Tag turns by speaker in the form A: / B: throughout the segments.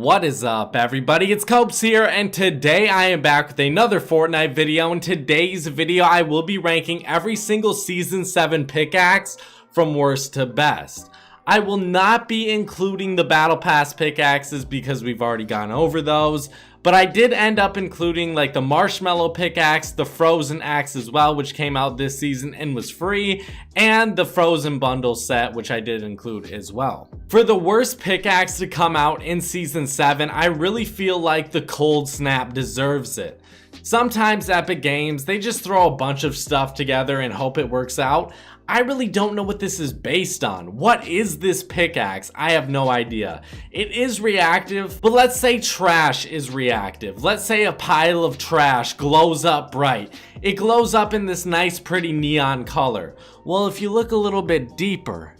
A: What is up, everybody? It's Copes here, and today I am back with another Fortnite video. In today's video, I will be ranking every single Season 7 pickaxe from worst to best. I will not be including the Battle Pass pickaxes because we've already gone over those, but I did end up including like the Marshmallow pickaxe, the Frozen axe as well, which came out this season and was free, and the Frozen bundle set, which I did include as well. For the worst pickaxe to come out in Season 7, I really feel like the Cold Snap deserves it. Sometimes Epic Games, they just throw a bunch of stuff together and hope it works out. I really don't know what this is based on. What is this pickaxe? I have no idea. It is reactive, but let's say trash is reactive. Let's say a pile of trash glows up bright. It glows up in this nice, pretty neon color. Well, if you look a little bit deeper,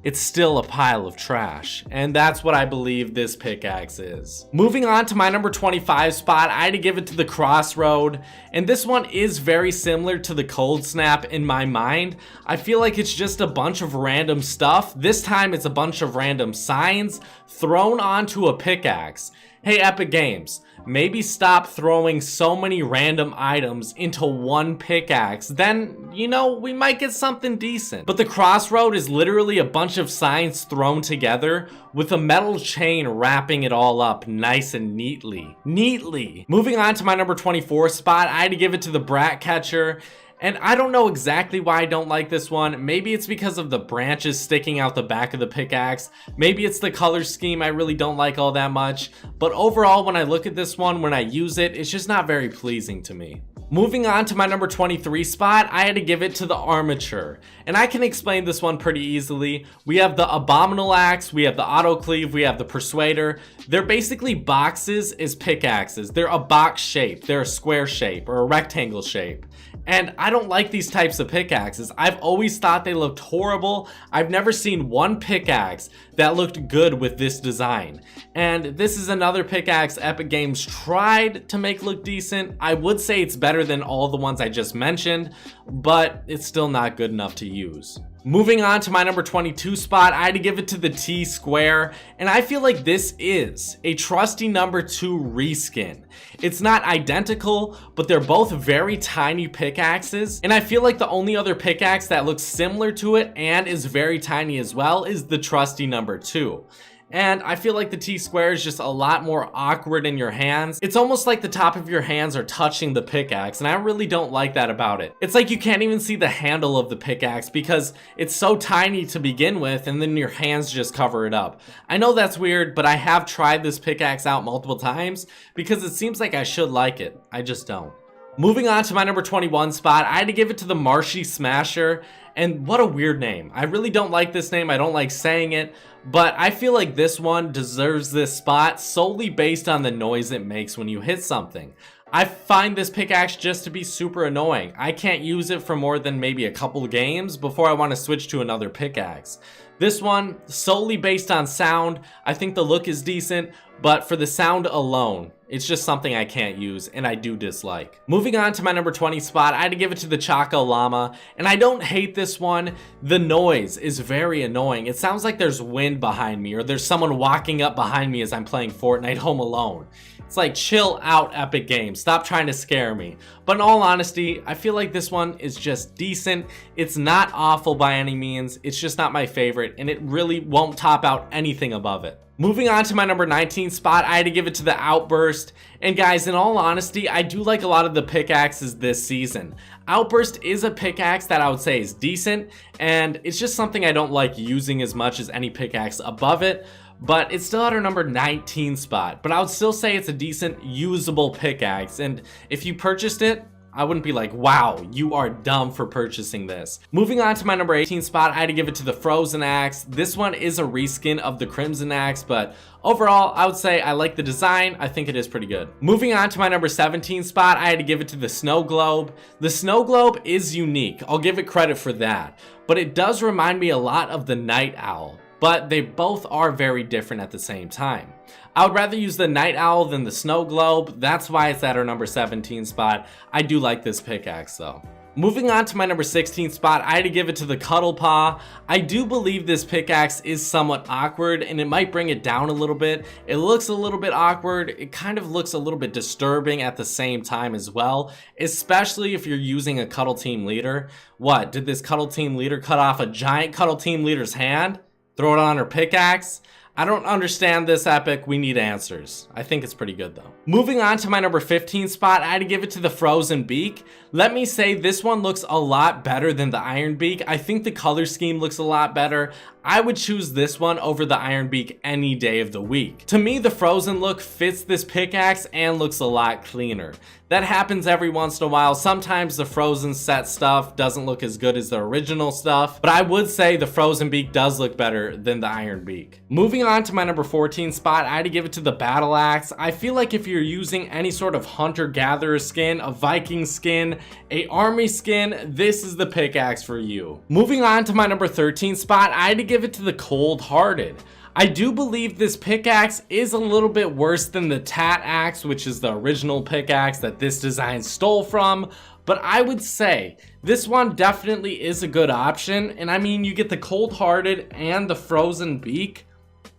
A: it's still a pile of trash, and that's what I believe this pickaxe is. Moving on to my number 25 spot, I had to give it to the Crossroad, and this one is very similar to the Cold Snap in my mind. I feel like it's just a bunch of random stuff. This time it's a bunch of random signs thrown onto a pickaxe. Hey, Epic Games, maybe stop throwing so many random items into one pickaxe. Then, you know, we might get something decent. But the Crossroad is literally a bunch of signs thrown together with a metal chain wrapping it all up nice and neatly. Moving on to my number 24 spot, I had to give it to the Brat Catcher. And I don't know exactly why I don't like this one. Maybe it's because of the branches sticking out the back of the pickaxe. Maybe it's the color scheme I really don't like all that much. But overall, when I look at this one, when I use it, it's just not very pleasing to me. Moving on to my number 23 spot, I had to give it to the Armature. And I can explain this one pretty easily. We have the Abominable Axe, we have the Auto Cleave, we have the Persuader. They're basically boxes as pickaxes. They're a box shape, they're a square shape, or a rectangle shape. And I don't like these types of pickaxes. I've always thought they looked horrible. I've never seen one pickaxe that looked good with this design. And this is another pickaxe Epic Games tried to make look decent. I would say it's better than all the ones I just mentioned, but it's still not good enough to use. Moving on to my number 22 spot, I had to give it to the T-Square, and I feel like this is a trusty number 2 reskin. It's not identical, but they're both very tiny pickaxes, and I feel like the only other pickaxe that looks similar to it and is very tiny as well is the trusty number 2. And I feel like the T-Square is just a lot more awkward in your hands. It's almost like the top of your hands are touching the pickaxe, and I really don't like that about it. It's like you can't even see the handle of the pickaxe because it's so tiny to begin with, and then your hands just cover it up. I know that's weird, but I have tried this pickaxe out multiple times because it seems like I should like it. I just don't. Moving on to my number 21 spot, I had to give it to the Marshy Smasher, and what a weird name. I really don't like this name, I don't like saying it, but I feel like this one deserves this spot solely based on the noise it makes when you hit something. I find this pickaxe just to be super annoying. I can't use it for more than maybe a couple games before I want to switch to another pickaxe. This one, solely based on sound, I think the look is decent, but for the sound alone, it's just something I can't use and I do dislike. Moving on to my number 20 spot, I had to give it to the Choco Llama, and I don't hate this one. The noise is very annoying. It sounds like there's wind behind me or there's someone walking up behind me as I'm playing Fortnite Home Alone. It's like, chill out, Epic Games. Stop trying to scare me. But in all honesty, I feel like this one is just decent. It's not awful by any means. It's just not my favorite, and it really won't top out anything above it. Moving on to my number 19 spot, I had to give it to the Outburst. And guys, in all honesty, I do like a lot of the pickaxes this season. Outburst is a pickaxe that I would say is decent, and it's just something I don't like using as much as any pickaxe above it. But it's still at our number 19 spot. But I would still say it's a decent, usable pickaxe. And if you purchased it, I wouldn't be like, wow, you are dumb for purchasing this. Moving on to my number 18 spot, I had to give it to the Frozen Axe. This one is a reskin of the Crimson Axe, but overall, I would say I like the design. I think it is pretty good. Moving on to my number 17 spot, I had to give it to the Snow Globe. The Snow Globe is unique. I'll give it credit for that. But it does remind me a lot of the Night Owl. But they both are very different at the same time. I would rather use the Night Owl than the Snow Globe. That's why it's at our number 17 spot. I do like this pickaxe though. Moving on to my number 16 spot, I had to give it to the Cuddle Paw. I do believe this pickaxe is somewhat awkward and it might bring it down a little bit. It looks a little bit awkward. It kind of looks a little bit disturbing at the same time as well, especially if you're using a Cuddle Team Leader. What, did this Cuddle Team Leader cut off a giant Cuddle Team Leader's hand? Throw it on her pickaxe? I don't understand this epic. We need answers. I think it's pretty good though. Moving on to my number 15 spot, I had to give it to the Frozen Beak. Let me say this one looks a lot better than the Iron Beak. I think the color scheme looks a lot better. I would choose this one over the Iron Beak any day of the week. To me, the Frozen look fits this pickaxe and looks a lot cleaner. That happens every once in a while. Sometimes the Frozen set stuff doesn't look as good as the original stuff, but I would say the Frozen Beak does look better than the Iron Beak. Moving on to my number 14 spot, I had to give it to the Battle Axe. I feel like if you're using any sort of hunter-gatherer skin, a Viking skin, a army skin, this is the pickaxe for you. Moving on to my number 13 spot, I had to give it to the Cold Hearted. I do believe this pickaxe is a little bit worse than the Tat Axe, which is the original pickaxe that this design stole from, but I would say this one definitely is a good option. And I mean, you get the Cold Hearted and the Frozen Beak.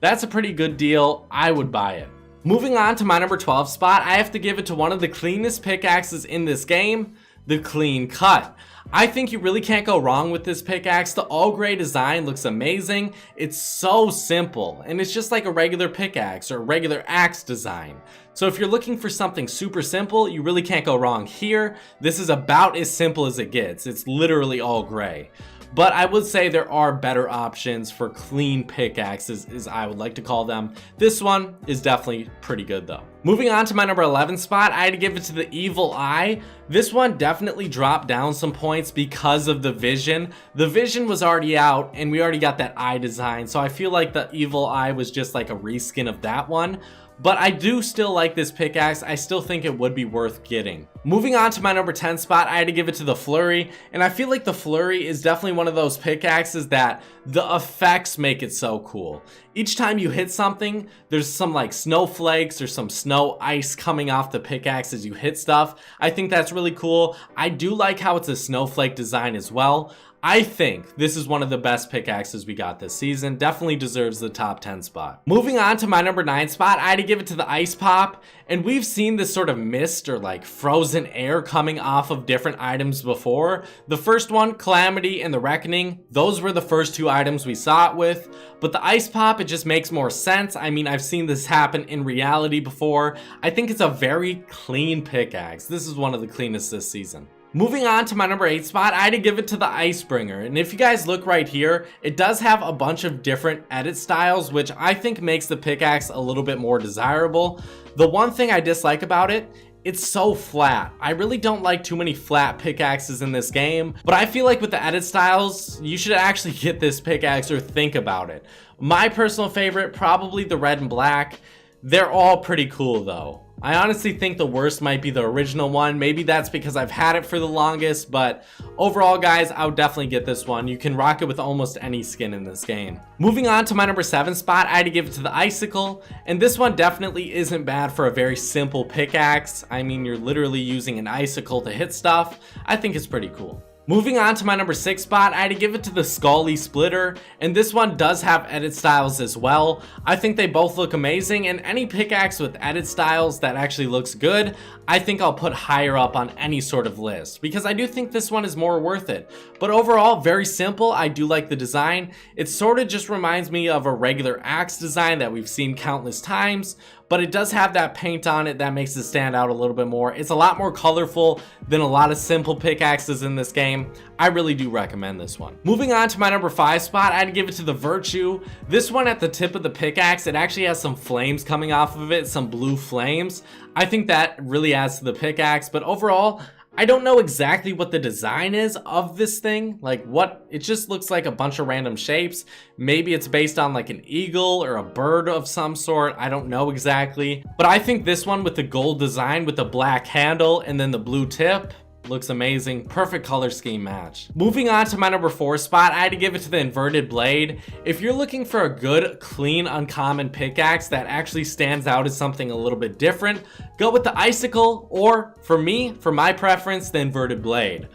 A: That's a pretty good deal. I would buy it. Moving on to my number 12 spot, I have to give it to one of the cleanest pickaxes in this game, the Clean Cut. I think you really can't go wrong with this pickaxe. The all gray design looks amazing. It's so simple and it's just like a regular pickaxe or a regular axe design. So if you're looking for something super simple, you really can't go wrong here. This is about as simple as it gets. It's literally all gray. But I would say there are better options for clean pickaxes, as I would like to call them. This one is definitely pretty good though. Moving on to my number 11 spot, I had to give it to the Evil Eye. This one definitely dropped down some points because of the vision. The vision was already out and we already got that eye design. So I feel like the Evil Eye was just like a reskin of that one. But I do still like this pickaxe. I still think it would be worth getting. Moving on to my number 10 spot, I had to give it to the Flurry. And I feel like the Flurry is definitely one of those pickaxes that the effects make it so cool. Each time you hit something, there's some like snowflakes or some snow ice coming off the pickaxe as you hit stuff. I think that's really cool. I do like how it's a snowflake design as well. I think this is one of the best pickaxes we got this season. Definitely deserves the top 10 spot. Moving on to my number 9 spot, I had to give it to the Ice Popp. And we've seen this sort of mist or like frozen air coming off of different items before. The first one, Calamity and the Reckoning, those were the first two items we saw it with. But the Ice Popp, it just makes more sense. I mean, I've seen this happen in reality before. I think it's a very clean pickaxe. This is one of the cleanest this season. Moving on to my number 8 spot, I had to give it to the Icebringer. And if you guys look right here, it does have a bunch of different edit styles, which I think makes the pickaxe a little bit more desirable. The one thing I dislike about it, it's so flat. I really don't like too many flat pickaxes in this game, but I feel like with the edit styles, you should actually get this pickaxe or think about it. My personal favorite, probably the red and black. They're all pretty cool though. I honestly think the worst might be the original one. Maybe that's because I've had it for the longest, but overall guys, I would definitely get this one. You can rock it with almost any skin in this game. Moving on to my number 7 spot, I had to give it to the Icicle, and this one definitely isn't bad for a very simple pickaxe. I mean, you're literally using an icicle to hit stuff. I think it's pretty cool. Moving on to my number 6 spot, I had to give it to the Skully Splitter, and this one does have edit styles as well. I think they both look amazing, and any pickaxe with edit styles that actually looks good, I think I'll put higher up on any sort of list, because I do think this one is more worth it. But overall, very simple. I do like the design. It sort of just reminds me of a regular axe design that we've seen countless times, but it does have that paint on it that makes it stand out a little bit more. It's a lot more colorful than a lot of simple pickaxes in this game. I really do recommend this one. Moving on to my number 5 spot, I had to give it to the Virtue. This one at the tip of the pickaxe, it actually has some flames coming off of it, some blue flames. I think that really adds to the pickaxe, but overall, I don't know exactly what the design is of this thing. Like what, it just looks like a bunch of random shapes. Maybe it's based on like an eagle or a bird of some sort. I don't know exactly. But I think this one with the gold design with the black handle and then the blue tip looks amazing. Perfect color scheme match. Moving on to my number 4 spot, I had to give it to the Inverted Blade. If you're looking for a good, clean, uncommon pickaxe that actually stands out as something a little bit different, go with the Icicle, or for me, for my preference, the Inverted Blade.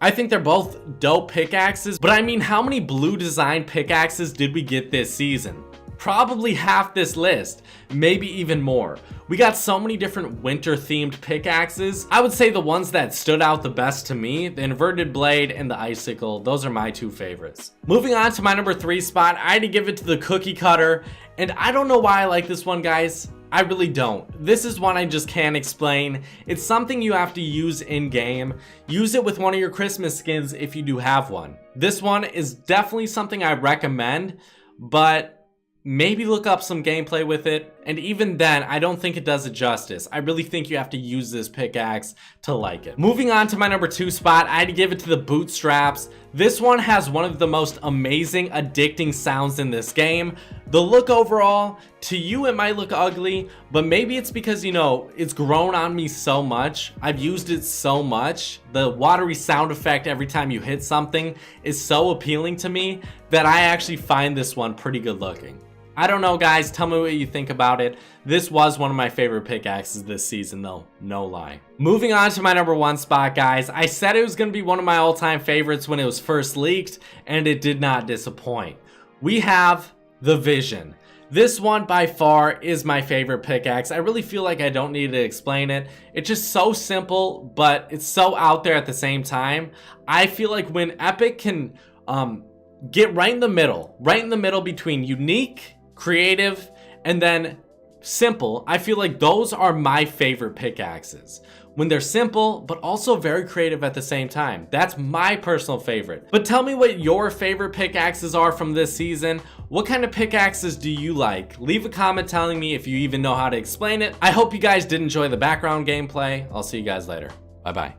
A: I think they're both dope pickaxes, but I mean, how many blue design pickaxes did we get this season? Probably half this list, maybe even more. We got so many different winter themed pickaxes. I would say the ones that stood out the best to me, the inverted blade and the icicle, those are my two favorites. Moving on to my number 3 spot, I had to give it to the cookie cutter, and I don't know why I like this one, guys. I really don't. This is one I just can't explain. It's something you have to use in game. Use it with one of your Christmas skins if you do have one. This one is definitely something I recommend, but maybe look up some gameplay with it, and even then, I don't think it does it justice. I really think you have to use this pickaxe to like it. Moving on to my number 2 spot, I had to give it to the Bootstraps. This one has one of the most amazing, addicting sounds in this game. The look overall, to you it might look ugly, but maybe it's because, you know, it's grown on me so much. I've used it so much. The watery sound effect every time you hit something is so appealing to me that I actually find this one pretty good looking. I don't know, guys, tell me what you think about it. This was one of my favorite pickaxes this season though, no lie. Moving on to my number 1 spot, guys. I said it was gonna be one of my all-time favorites when it was first leaked, and it did not disappoint. We have the Vision. This one by far is my favorite pickaxe. I really feel like I don't need to explain it. It's just so simple, but it's so out there at the same time. I feel like when Epic can get right in the middle between unique, creative, and then simple, I feel like those are my favorite pickaxes. When they're simple, but also very creative at the same time. That's my personal favorite. But tell me what your favorite pickaxes are from this season. What kind of pickaxes do you like? Leave a comment telling me if you even know how to explain it. I hope you guys did enjoy the background gameplay. I'll see you guys later. Bye-bye.